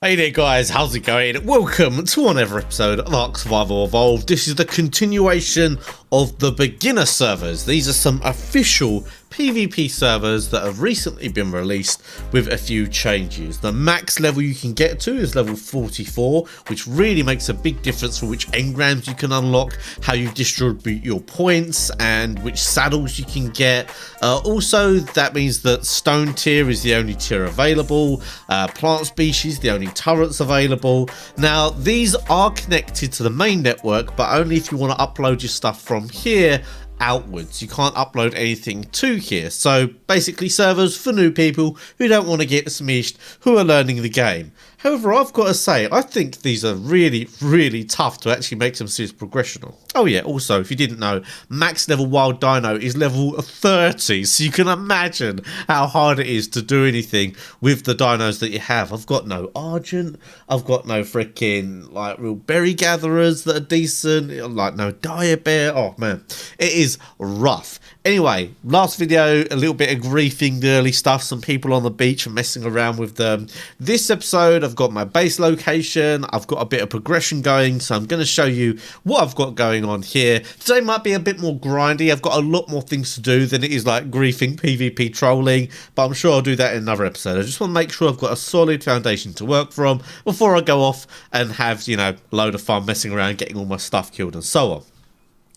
Hey there guys, how's it going? Welcome to another episode of Ark Survival Evolved. This is the continuation of the beginner servers. These are some official PvP servers that have recently been released with a few changes. The max level you can get to is level 44, which really makes a big difference for which engrams you can unlock, how you distribute your points, and which saddles you can get. Also, that means that stone tier is the only tier available, plant species the only turrets available. Now, these are connected to the main network, but only if you want to upload your stuff from here outwards. You can't upload anything to here. So basically servers for new people who don't want to get smished, who are learning the game. However, I've got to say, I think these are really tough to actually make some serious progression on. Oh yeah, also, if you didn't know, max level wild dino is level 30, so you can imagine how hard it is to do anything with the dinos that you have. I've got no Argent, I've got no freaking, like, real berry gatherers that are decent, like no dire bear. Oh man, it is rough. Anyway, last video, a little bit of griefing the early stuff, some people on the beach and messing around with them. This episode, I've got my base location, I've got a bit of progression going, so I'm going to show you what I've got going on here. Today might be a bit more grindy, I've got a lot more things to do than it is like griefing PvP trolling, but I'm sure I'll do that in another episode. I just want to make sure I've got a solid foundation to work from before I go off and have, you know, a load of fun messing around, getting all my stuff killed and so on.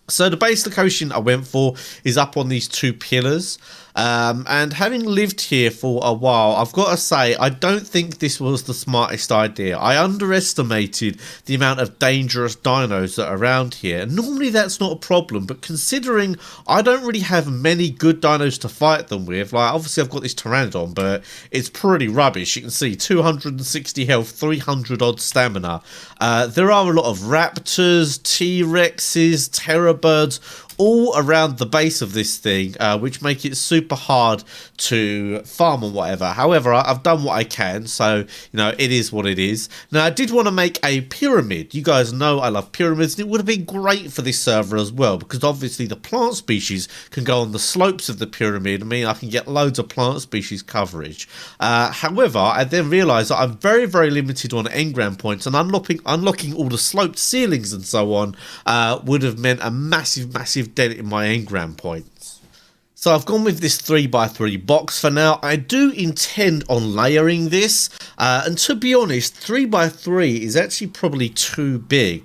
So the base location I went for is up on these two pillars, and having lived here for a while, I've got to say I don't think this was the smartest idea. I underestimated the amount of dangerous dinos that are around here. Normally that's not a problem, but considering I don't really have many good dinos to fight them with, like obviously I've got this Pteranodon, but it's pretty rubbish. You can see 260 health, 300 odd stamina. There are a lot of raptors, T-Rexes, terrorbirds, all around the base of this thing, which make it super hard to farm and whatever. However, I've done what I can, so you know it is what it is. Now I did want to make a pyramid. You guys know I love pyramids, and it would have been great for this server as well, because obviously the plant species can go on the slopes of the pyramid. I mean, I can get loads of plant species coverage. However, I then realised that I'm very limited on engram points, and unlocking all the sloped ceilings and so on would have meant a massive dent in my engram points. So I've gone with this 3x3 box for now. I do intend on layering this, and to be honest, 3x3 is actually probably too big.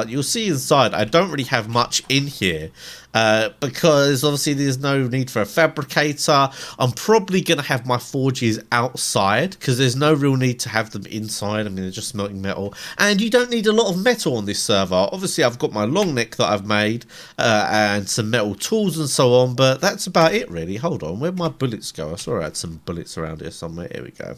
You'll see inside I don't really have much in here, because obviously there's no need for a fabricator. I'm probably going to have my forges outside because there's no real need to have them inside. I mean, they're just smelting metal, and you don't need a lot of metal on this server. Obviously I've got my long neck that I've made, and some metal tools and so on, but that's about it really. Hold on, where'd my bullets go? I saw I had some bullets around here somewhere. Here we go.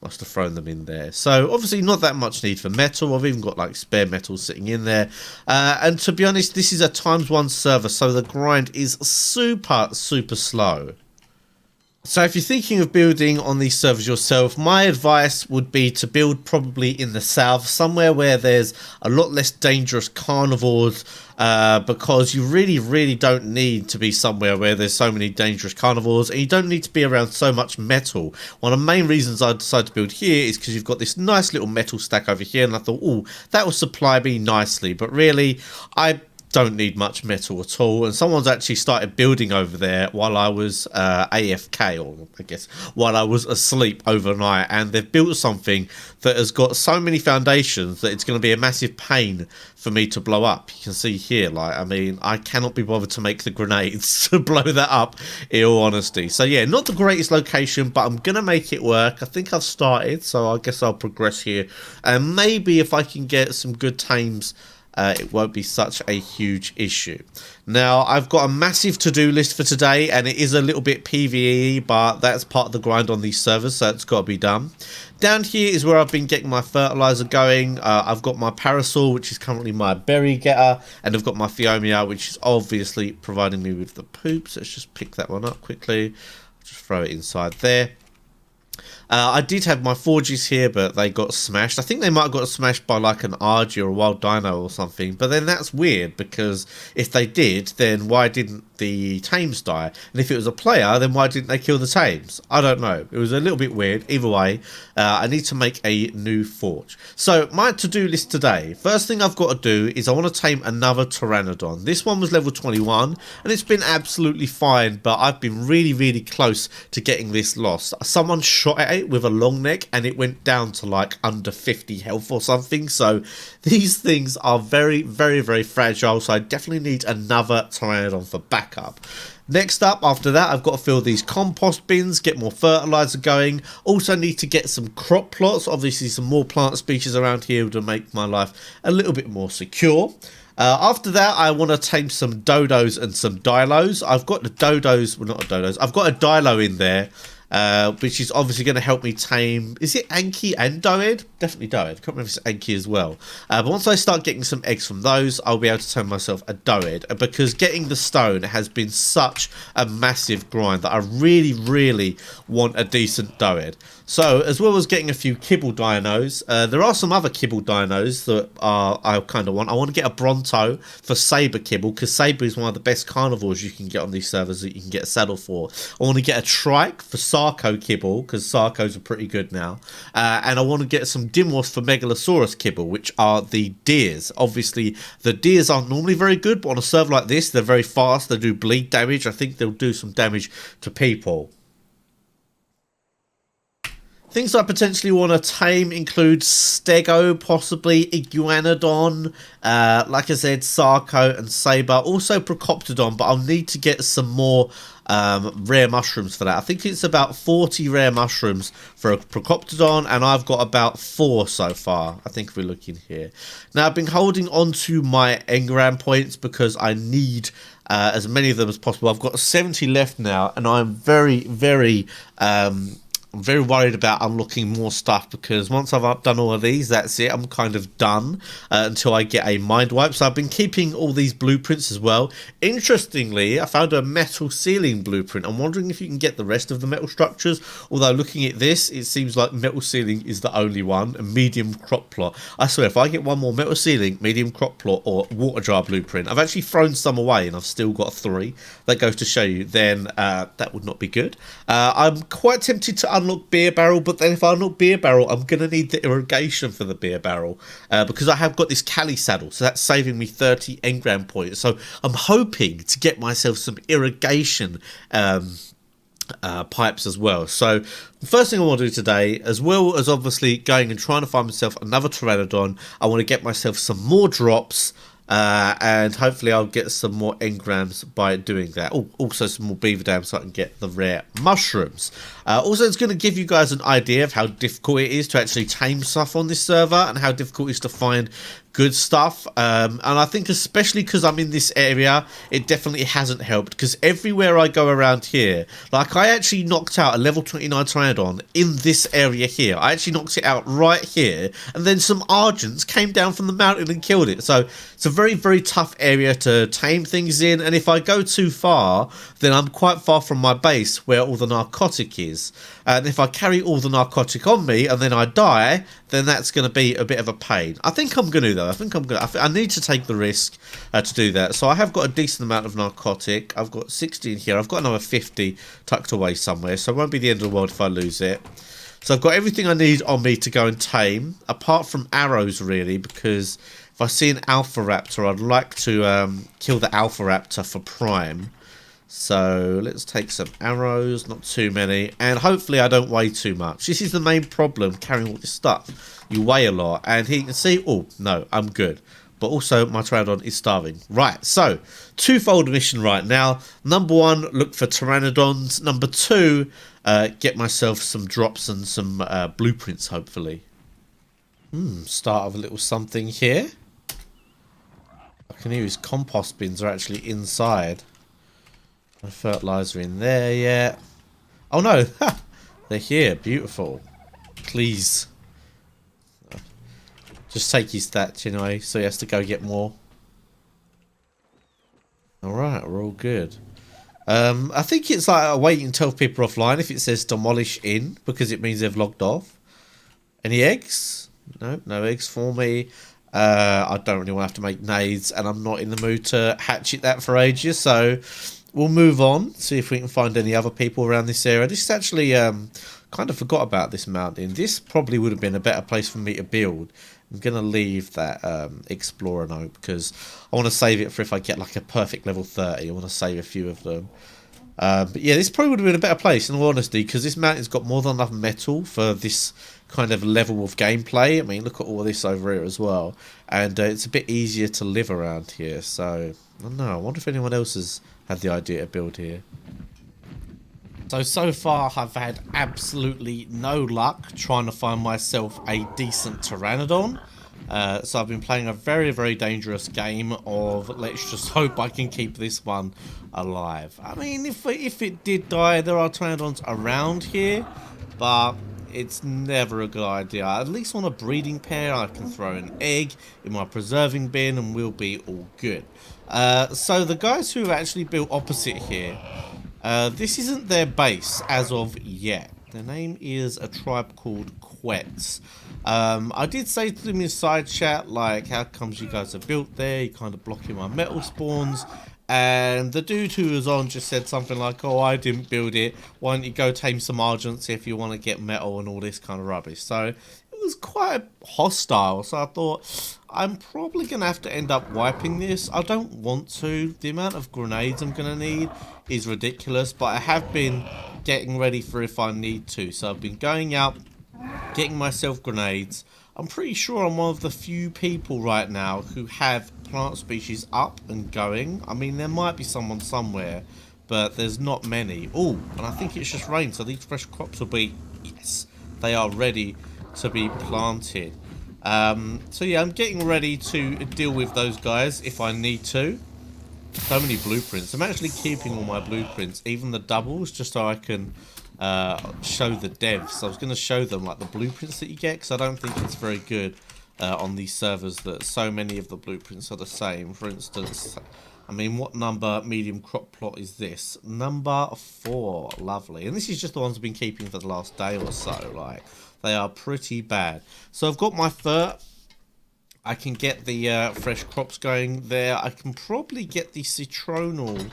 Must have thrown them in there. So obviously not that much need for metal. I've even got like spare metal sitting in there, and to be honest, this is a ×1 server, so the grind is super slow. So if you're thinking of building on these servers yourself, my advice would be to build probably in the south, somewhere where there's a lot less dangerous carnivores, because you really don't need to be somewhere where there's so many dangerous carnivores, and you don't need to be around so much metal. One of the main reasons I decided to build here is because you've got this nice little metal stack over here, and I thought, oh, that will supply me nicely, but really I don't need much metal at all. And someone's actually started building over there while I was AFK, or I guess while I was asleep overnight, and they've built something that has got so many foundations that it's going to be a massive pain for me to blow up. You can see here, like, I mean, I cannot be bothered to make the grenades to blow that up, in all honesty. So yeah, not the greatest location, but I'm gonna make it work. I think I've started, so I guess I'll progress here, and maybe if I can get some good tames, it won't be such a huge issue. Now, I've got a massive to-do list for today, and it is a little bit PvE, but that's part of the grind on these servers, so it's got to be done. Down here is where I've been getting my fertilizer going. I've got my parasol, which is currently my berry getter, and I've got my Phiomia, which is obviously providing me with the poops. Let's just pick that one up quickly. I'll just throw it inside there. I did have my forges here, but they got smashed. I think they might have got smashed by like an Argy or a wild dino or something. But then that's weird, because if they did, then why didn't the tames die? And if it was a player, then why didn't they kill the tames? I don't know. It was a little bit weird. Either way, I need to make a new forge. So my to-do list today, first thing I've got to do is I want to tame another pteranodon. This one was level 21 and it's been absolutely fine, but I've been really close to getting this lost. Someone shot at it with a long neck and it went down to like under 50 health or something. So these things are very fragile, so I definitely need another pteranodon for backup. Next up, after that, I've got to fill these compost bins, get more fertilizer going. Also need to get some crop plots, obviously some more plant species around here to make my life a little bit more secure. After that, I want to tame some dodos and some dilos. I've got the dodos, well, not the dodos, I've got a dilo in there, which is obviously going to help me tame, is it Anki and Doed? Definitely Doed, I can't remember if it's Anki as well. But once I start getting some eggs from those, I'll be able to tame myself a Doed, because getting the stone has been such a massive grind that I really want a decent Doed. So, as well as getting a few kibble dinos, there are some other kibble dinos that I kind of want. I want to get a Bronto for Saber kibble, because Saber is one of the best carnivores you can get on these servers that you can get a saddle for. I want to get a Trike for Sarco kibble, because Sarcos are pretty good now. And I want to get some Dimorphs for Megalosaurus kibble, which are the deers. Obviously, the deers aren't normally very good, but on a server like this, they're very fast. They do bleed damage. I think they'll do some damage to people. Things I potentially want to tame include Stego, possibly Iguanodon, like I said, Sarco and Saber, also Procoptodon, but I'll need to get some more rare mushrooms for that. I think it's about 40 rare mushrooms for a Procoptodon, and I've got about 4 so far, I think, if we're looking here. Now, I've been holding on to my engram points because I need as many of them as possible. I've got 70 left now, and I'm very I'm very worried about unlocking more stuff, because once I've done all of these, that's it. I'm kind of done until I get a mind wipe. So I've been keeping all these blueprints as well. Interestingly, I found a metal ceiling blueprint. I'm wondering if you can get the rest of the metal structures. Although looking at this, it seems like metal ceiling is the only one. A medium crop plot. I swear, if I get one more metal ceiling, medium crop plot, or water jar blueprint, I've actually thrown some away and I've still got 3. That goes to show you, then that would not be good. I'm quite tempted to unlock beer barrel, but then if I unlock beer barrel, I'm gonna need the irrigation for the beer barrel, because I have got this Cali saddle, so that's saving me 30 engram points. So I'm hoping to get myself some irrigation pipes as well. So the first thing I want to do today, as well as obviously going and trying to find myself another pteranodon, I want to get myself some more drops. And hopefully I'll get some more engrams by doing that. Oh, also some more beaver dams so I can get the rare mushrooms. Also, it's going to give you guys an idea of how difficult it is to actually tame stuff on this server, and how difficult it is to find good stuff. And I think especially because I'm in this area, it definitely hasn't helped, because everywhere I go around here, like I actually knocked out a level 29 Pteranodon in this area here. I actually knocked it out right here, and then some Argents came down from the mountain and killed it. So it's a very tough area to tame things in, and if I go too far, then I'm quite far from my base where all the narcotic is. And if I carry all the narcotic on me and then I die, then that's going to be a bit of a pain. I think I'm going to, though. I need to take the risk to do that. So I have got a decent amount of narcotic. I've got 60 in here. I've got another 50 tucked away somewhere, so it won't be the end of the world if I lose it. So I've got everything I need on me to go and tame, apart from arrows, really, because if I see an Alpha Raptor, I'd like to kill the Alpha Raptor for Prime. So let's take some arrows, not too many, and hopefully I don't weigh too much. This is the main problem, carrying all this stuff. You weigh a lot, and here you can see, oh, no, I'm good. But also, my Pteranodon is starving. Right, so, twofold mission right now. Number 1, look for Pteranodons. Number 2, get myself some drops and some blueprints, hopefully. Start of a little something here. I can hear his compost bins are actually inside. No fertilizer in there yet. Oh no, they're here. Beautiful. Please. Just take his stats anyway, so he has to go get more. Alright, we're all good. I think it's like waiting until people are offline if it says demolish in, because it means they've logged off. Any eggs? No, no eggs for me. I don't really want to have to make nades, and I'm not in the mood to hatchet that for ages, so we'll move on, see if we can find any other people around this area. This is actually, kind of forgot about this mountain. This probably would have been a better place for me to build. I'm going to leave that explorer note because I want to save it for if I get like a perfect level 30. I want to save a few of them. But yeah, this probably would have been a better place in all honesty because this mountain's got more than enough metal for this kind of level of gameplay. I mean, look at all this over here as well. And it's a bit easier to live around here. So, I don't know. I wonder if anyone else has had the idea to build here. So far I've had absolutely no luck trying to find myself a decent Pteranodon. So I've been playing a very, very dangerous game of let's just hope I can keep this one alive. I mean, if it did die, there are Pteranodons around here, but it's never a good idea. At least on a breeding pair, I can throw an egg in my preserving bin and we'll be all good. So the guys who actually built opposite here, this isn't their base as of yet. Their name is a tribe called Quets. I did say to them in side chat, like, how comes you guys are built there? You're kind of blocking my metal spawns. And the dude who was on just said something like, oh, I didn't build it. Why don't you go tame some Argents if you want to get metal and all this kind of rubbish. So it was quite hostile. So I thought, I'm probably going to have to end up wiping this. I don't want to. The amount of grenades I'm going to need is ridiculous. But I have been getting ready for if I need to. So I've been going out, getting myself grenades. I'm pretty sure I'm one of the few people right now who have plant species up and going. I mean, there might be someone somewhere, but there's not many. Oh, and I think it's just rain, so these fresh crops will be, yes, they are ready to be planted. So yeah, I'm getting ready to deal with those guys if I need to. So many blueprints. I'm actually keeping all my blueprints, even the doubles, just so I can show the devs. I was going to show them like the blueprints that you get because I don't think it's very good on these servers that so many of the blueprints are the same. For instance, I mean, what number medium crop plot is this? Number 4. Lovely. And this is just the ones I've been keeping for the last day or so. Like, they are pretty bad. So I've got my fur. I can get the fresh crops going there. I can probably get the citronal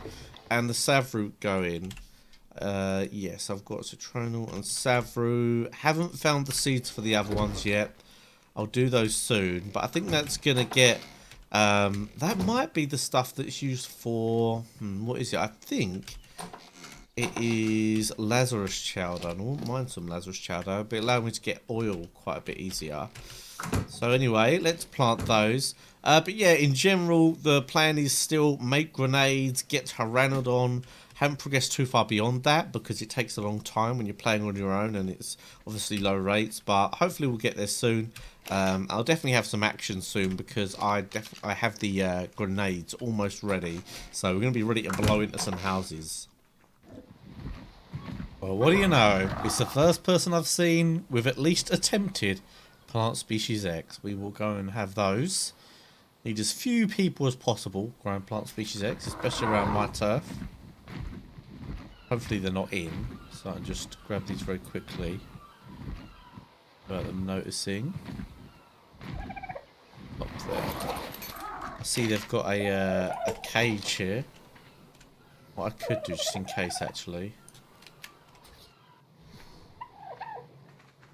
and the savroot going. Yes, I've got citronal and savroot. Haven't found the seeds for the other ones yet. I'll do those soon. But I think that's going to get... that might be the stuff that's used for... what is it? I think it is Lazarus chowder. And I wouldn't mind some Lazarus chowder. But it allowed me to get oil quite a bit easier. So anyway, let's plant those. But yeah, in general, the plan is still make grenades, get Pteranodon. Haven't progressed too far beyond that because it takes a long time when you're playing on your own and it's obviously low rates, but hopefully we'll get there soon. I'll definitely have some action soon because I have the grenades almost ready, so we're going to be ready to blow into some houses. Well, what do you know? It's the first person I've seen with at least attempted plant species X. We will go and have those. Need as few people as possible growing plant species X, especially around my turf. Hopefully they're not in, so I'll just grab these very quickly without them noticing. Up there. I see they've got a cage here. What I could do, just in case, actually.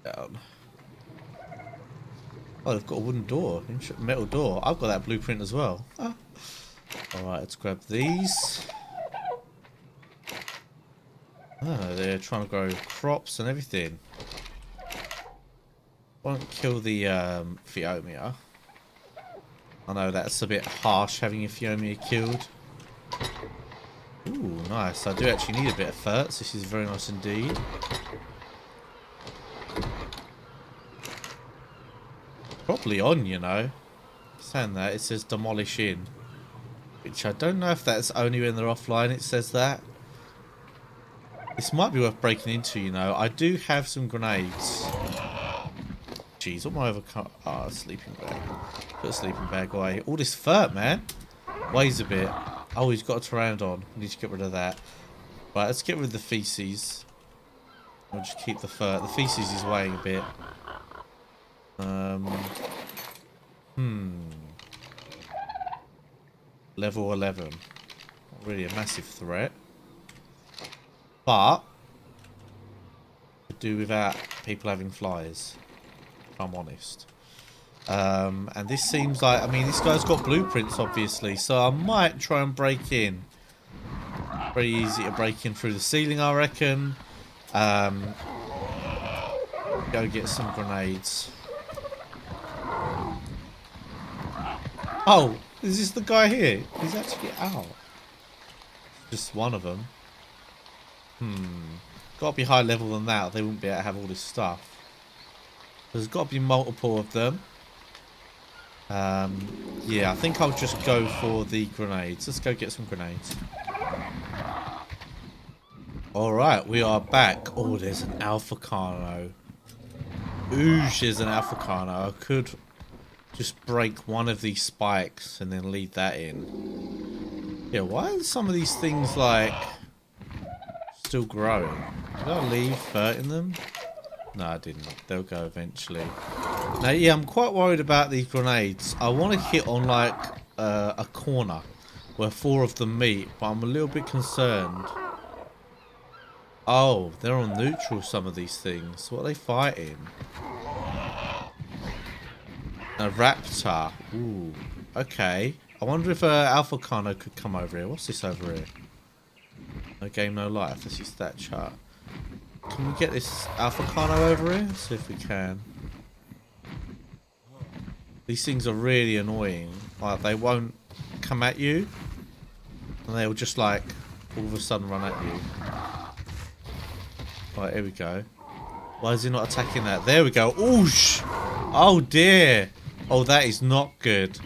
Down. Oh, they've got a wooden door, metal door. I've got that blueprint as well. Ah. Alright, let's grab these. Oh, they're trying to grow crops and everything. Won't kill the Phiomia. I know that's a bit harsh having a Phiomia killed. Ooh, nice. I do actually need a bit of ferts. This is very nice indeed. Probably on, you know. Saying that, it says demolish in. Which I don't know if that's only when they're offline it says that. This might be worth breaking into, you know. I do have some grenades. Jeez, what am I overcome? Ah, sleeping bag. Put a sleeping bag away. All this fur, man. Weighs a bit. Oh, he's got a Pteranodon. Need to get rid of that. Right, let's get rid of the feces. We'll just keep the fur. The feces is weighing a bit. Level 11. really a massive threat. But could do without people having flies, if I'm honest. And this seems like, I mean, this guy's got blueprints, obviously, so I might try and break in. Very easy to break in through the ceiling, I reckon. Go get some grenades. Oh, is this the guy here? He's actually out. Just one of them. Gotta be higher level than that, or they wouldn't be able to have all this stuff. There's got to be multiple of them. Yeah, I think I'll just go for the grenades. Let's go get some grenades. Alright, we are back. Oh, there's an Alpha Carno. Oosh, there's an Alpha Carno. I could just break one of these spikes and then lead that in. Yeah, why are some of these things, like, still growing? Did I leave hurting them? No, I didn't. They'll go eventually. Now, yeah, I'm quite worried about these grenades. I want to hit on, like, a corner where 4 of them meet, but I'm a little bit concerned. Oh, they're on neutral, some of these things. What are they fighting? A raptor. Ooh, okay. I wonder if Alpha Carno could come over here. What's this over here? No game, no life. That's your stat chart. Can we get this Alpha Carno over here? Let's see if we can. These things are really annoying. Like, they won't come at you. And they'll just, like, all of a sudden run at you. Right, here we go. Why is he not attacking that? There we go. Oosh! Oh, dear. Oh, that is not good.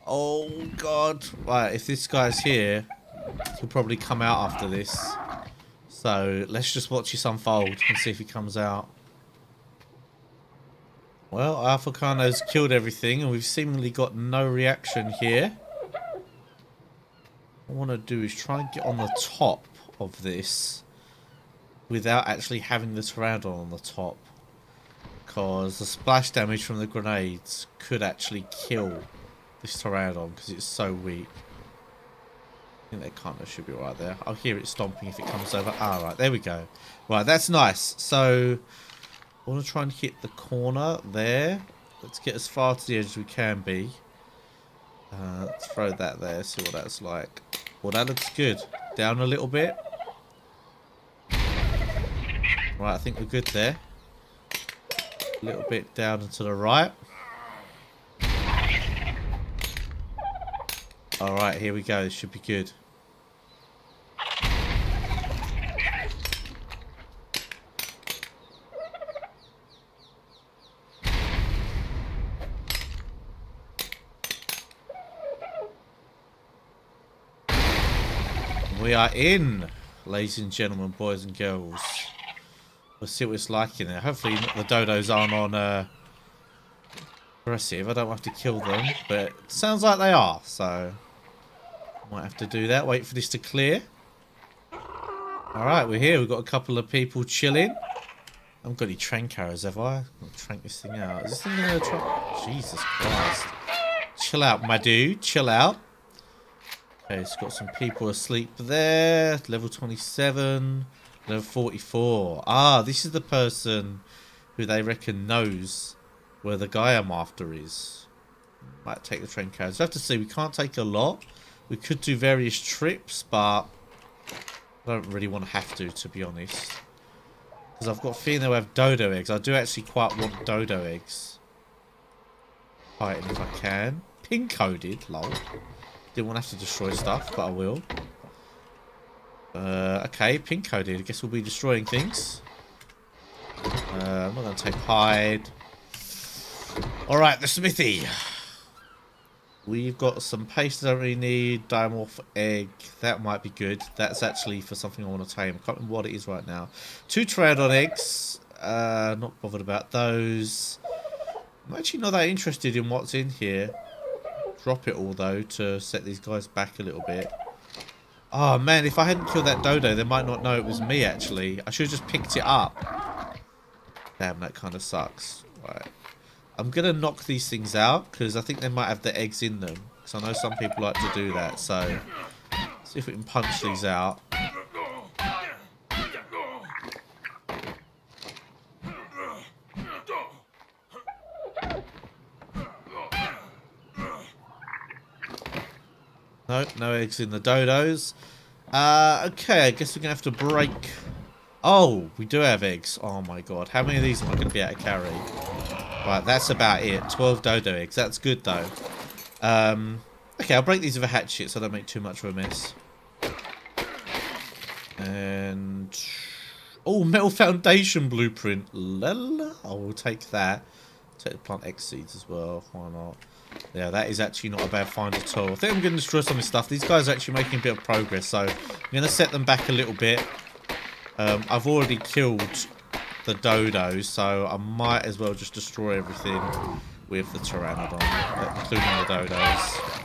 Oh, God. Right, if this guy's here, he'll probably come out after this. So, let's just watch this unfold and see if he comes out. Well, Alpha Carno's killed everything, and we've seemingly got no reaction here. What I want to do is try and get on the top of this without actually having the pteranodon on the top. Because the splash damage from the grenades could actually kill this pteranodon because it's so weak. I think that kind of should be right there. I'll hear it stomping if it comes over. Ah, right, there we go. Right, that's nice. So, I want to try and hit the corner there. Let's get as far to the edge as we can be. Let's throw that there, see what that's like. Well, that looks good. Down a little bit. Right, I think we're good there. A little bit down and to the right. Alright, here we go. This should be good. We are in, ladies and gentlemen, boys and girls. We'll see what it's like in there. Hopefully the dodos aren't on aggressive. I don't have to kill them, but it sounds like they are, so might have to do that. Wait for this to clear. Alright, we're here. We've got a couple of people chilling. I haven't got any trank arrows, have I? I'll trank this thing out. Is this thing going to try? Jesus Christ. Chill out, my dude. Chill out. Okay, it's got some people asleep there. Level 27. Level 44. Ah, this is the person who they reckon knows where the guy I'm after is. Might take the train carriage. We have to see. We can't take a lot. We could do various trips, but I don't really want to have to be honest. Because I've got a feeling they'll have dodo eggs. I do actually quite want dodo eggs. Fighting if I can. Pin-coded, lol. Didn't want to have to destroy stuff, but I will. Okay, pin-coded. I guess we'll be destroying things. I'm not going to take hide. Alright, the smithy. We've got some paste I don't really need. Dimorph egg. That might be good. That's actually for something I want to tame. I can't remember what it is right now. 2 Pteranodon eggs. Not bothered about those. I'm actually not that interested in what's in here. Drop it all, though, to set these guys back a little bit. Oh, man, if I hadn't killed that dodo, they might not know it was me, actually. I should have just picked it up. Damn, that kind of sucks. Right. I'm going to knock these things out, because I think they might have the eggs in them. Because I know some people like to do that, so let's See if we can punch these out. No, no eggs in the dodos. Okay, I guess we're going to have to break... Oh, we do have eggs. Oh my god. How many of these am I going to be able to carry? Right, that's about it. 12 dodo eggs. That's good, though. Okay, I'll break these with a hatchet so I don't make too much of a mess. And... Oh, metal foundation blueprint. Lala. I will take that. Take the plant X seeds as well. Why not? Yeah, that is actually not a bad find at all. I think I'm going to destroy some of this stuff. These guys are actually making a bit of progress, so I'm going to set them back a little bit. I've already killed the dodos, so I might as well just destroy everything with the pteranodon, including the dodos.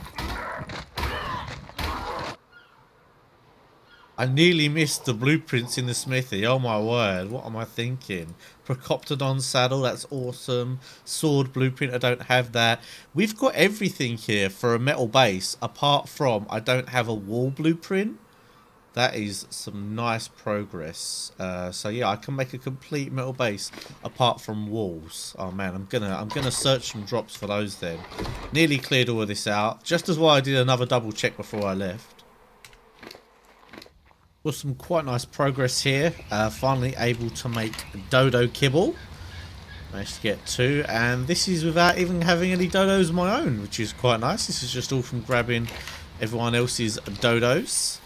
I nearly missed the blueprints in the smithy. Oh my word, what am I thinking? Procoptodon saddle, that's awesome. Sword blueprint, I don't have that. We've got everything here for a metal base, apart from I don't have a wall blueprint. That is some nice progress. So yeah, I can make a complete metal base apart from walls. Oh man, I'm gonna search some drops for those then. Nearly cleared all of this out, just as well I did another double check before I left. With some quite nice progress here. Finally able to make dodo kibble. Managed to get 2, and this is without even having any dodos of my own, which is quite nice. This is just all from grabbing everyone else's dodos.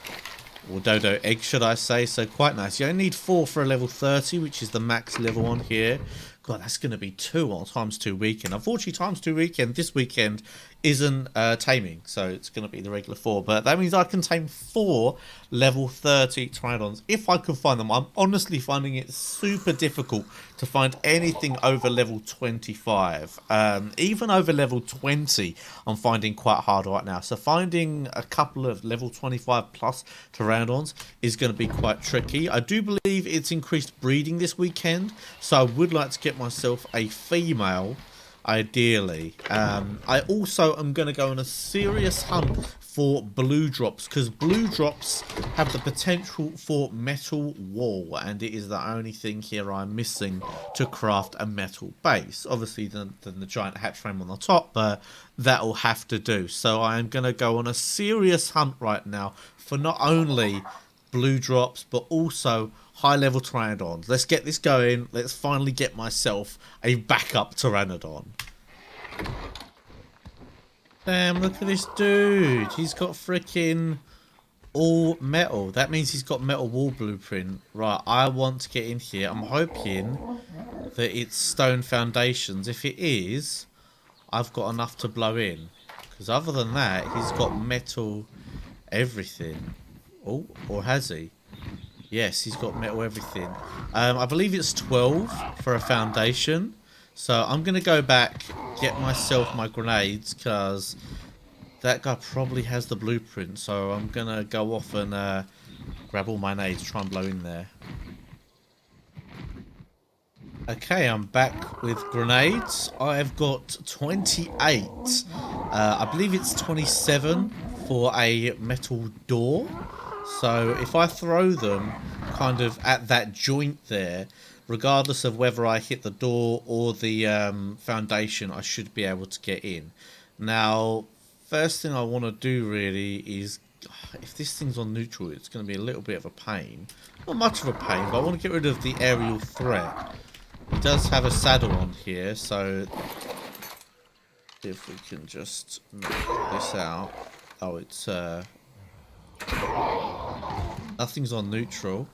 Or dodo eggs, should I say. So quite nice. You only need 4 for a level 30, which is the max level on here. God, that's going to be 2 on times 2 weekend. Unfortunately, times 2 weekend this weekend isn't taming, so it's going to be the regular 4. But that means I can tame 4 level 30 Pteranodons if I can find them. I'm honestly finding it super difficult to find anything over level 25. Even over level 20, I'm finding quite hard right now. So finding a couple of level 25 plus Pteranodons is going to be quite tricky. I do believe it's increased breeding this weekend, so I would like to get myself a female. Ideally, I also am going to go on a serious hunt for blue drops, because blue drops have the potential for metal wall, and it is the only thing here I'm missing to craft a metal base. Obviously the giant hatch frame on the top, but that'll have to do. So I am going to go on a serious hunt right now for not only blue drops but also high level Pteranodons. Let's get this going. Let's finally get myself a backup Pteranodon. Damn, look at this dude. He's got freaking all metal. That means he's got metal wall blueprint. Right, I want to get in here. I'm hoping that it's stone foundations. If it is, I've got enough to blow in. Because other than that, he's got metal everything. Oh, or has he? Yes, he's got metal everything. I believe it's 12 for a foundation. So I'm going to go back, get myself my grenades, because that guy probably has the blueprint. So I'm going to go off and grab all my nades, try and blow in there. Okay, I'm back with grenades. I've got 28. I believe it's 27 for a metal door. So if I throw them kind of at that joint there, regardless of whether I hit the door or the foundation, I should be able to get in. Now, first thing I want to do really is, if this thing's on neutral, it's going to be a little bit of a pain. Not much of a pain, but I want to get rid of the aerial threat. It does have a saddle on here, so if we can just make this out. Oh, it's nothing's on neutral.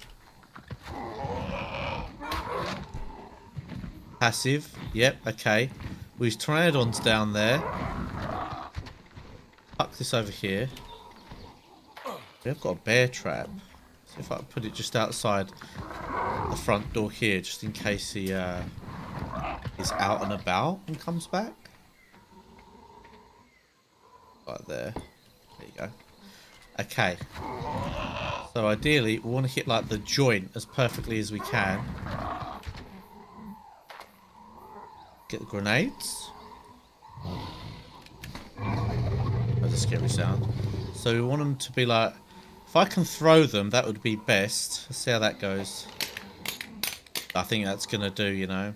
Passive. Yep, okay. With Pteranodons down there. Tuck this over here. We've got a bear trap. So if I put it just outside the front door here, just in case he is out and about and comes back. Right there. There you go. Okay. So ideally, we want to hit like the joint as perfectly as we can. Get the grenades. That's a scary sound. So we want them to be like If I can throw them, that would be best. Let's see how that goes. I think that's going to do, you know.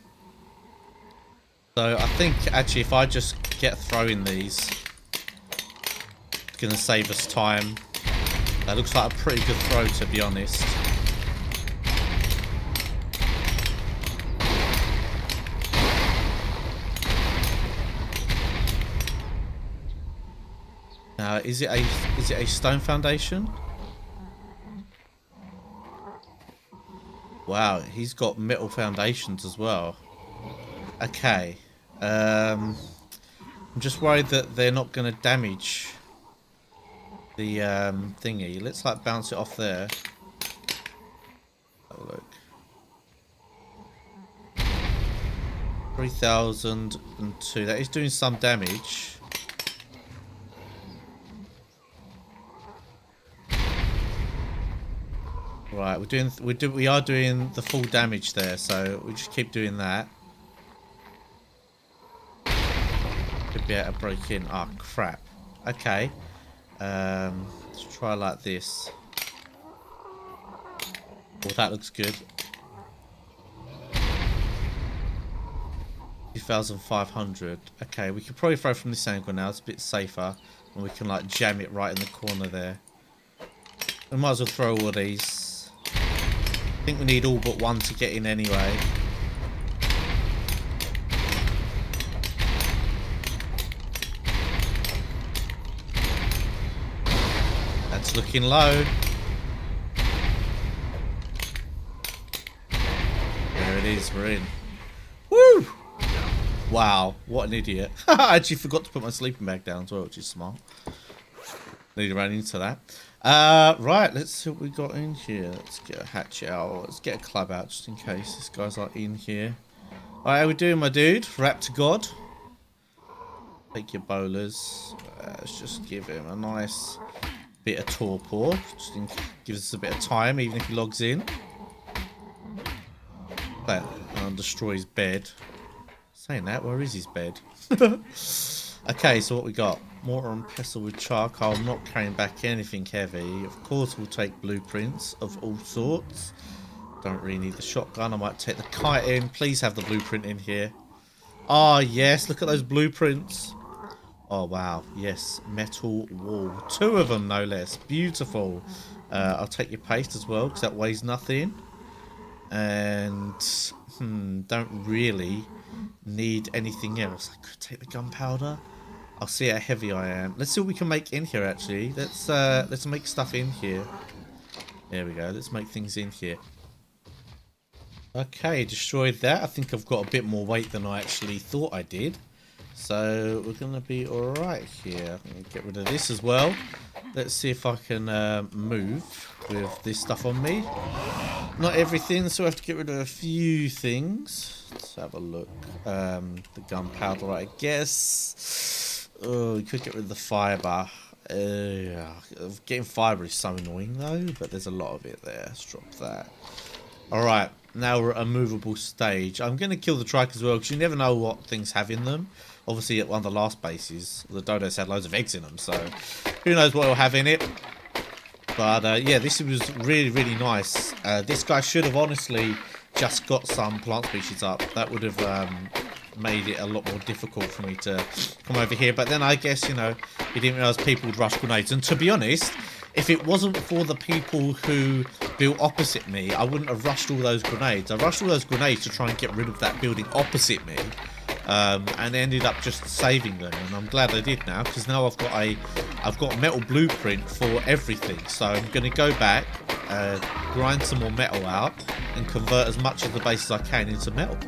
So I think, actually, if I just get throwing these, it's going to save us time. That looks like a pretty good throw, to be honest. Now, is it a stone foundation? Wow, he's got metal foundations as well. Okay. I'm just worried that they're not going to damage the thingy. Let's like bounce it off there. Have a look. 3002. That is doing some damage. Right, we are doing the full damage there, so we just keep doing that. Could be able to break in. Oh crap. Okay. Let's try like this. Oh, that looks good. 2,500. Okay, we could probably throw from this angle now. It's a bit safer, and we can like jam it right in the corner there. We might as well throw all these. I think we need all but one to get in anyway. That's looking low. There it is, we're in. Woo! Wow, what an idiot. I actually forgot to put my sleeping bag down as well, which is smart. Need to run into that. Right, let's see what we got in here. Let's get a hatchet out. Let's get a club out just in case this guy's like in here. Alright, how we doing, my dude? Rap to God. Take your bowlers. Let's just give him a nice bit of torpor. Just gives us a bit of time, even if he logs in. That destroy his bed. Saying that, where is his bed? Okay, so what we got? Mortar and pestle with charcoal. I'm not carrying back anything heavy. Of course, we'll take blueprints of all sorts. Don't really need the shotgun. I might take the kite in. Please have the blueprint in here. Ah, yes. Look at those blueprints. Oh, wow. Yes. Metal wall. 2 of them, no less. Beautiful. I'll take your paste as well, because that weighs nothing. And, don't really need anything else. I could take the gunpowder. I'll see how heavy I am. Let's see what we can make in here, actually. Let's make stuff in here. There we go. Let's make things in here. Okay, destroyed that. I think I've got a bit more weight than I actually thought I did. So we're going to be alright here. I'm going to get rid of this as well. Let's see if I can move with this stuff on me. Not everything, so I have to get rid of a few things. Let's have a look. The gunpowder, I guess. Oh, we could get rid of the fibre. Getting fibre is so annoying though, but there's a lot of it there. Let's drop that. Alright, now we're at a movable stage. I'm going to kill the trike as well, because you never know what things have in them. Obviously, at one of the last bases, the dodos had loads of eggs in them, so who knows what it'll have in it. But yeah, this was really, really nice. This guy should have honestly just got some plant species up. That would have made it a lot more difficult for me to come over here. But then I guess, you know, he didn't realise people would rush grenades. And to be honest, if it wasn't for the people who built opposite me, I wouldn't have rushed all those grenades. I rushed all those grenades to try and get rid of that building opposite me. And ended up just saving them, and I'm glad I did now, because now I've got a metal blueprint for everything. So I'm going to go back, grind some more metal out, and convert as much of the base as I can into metal.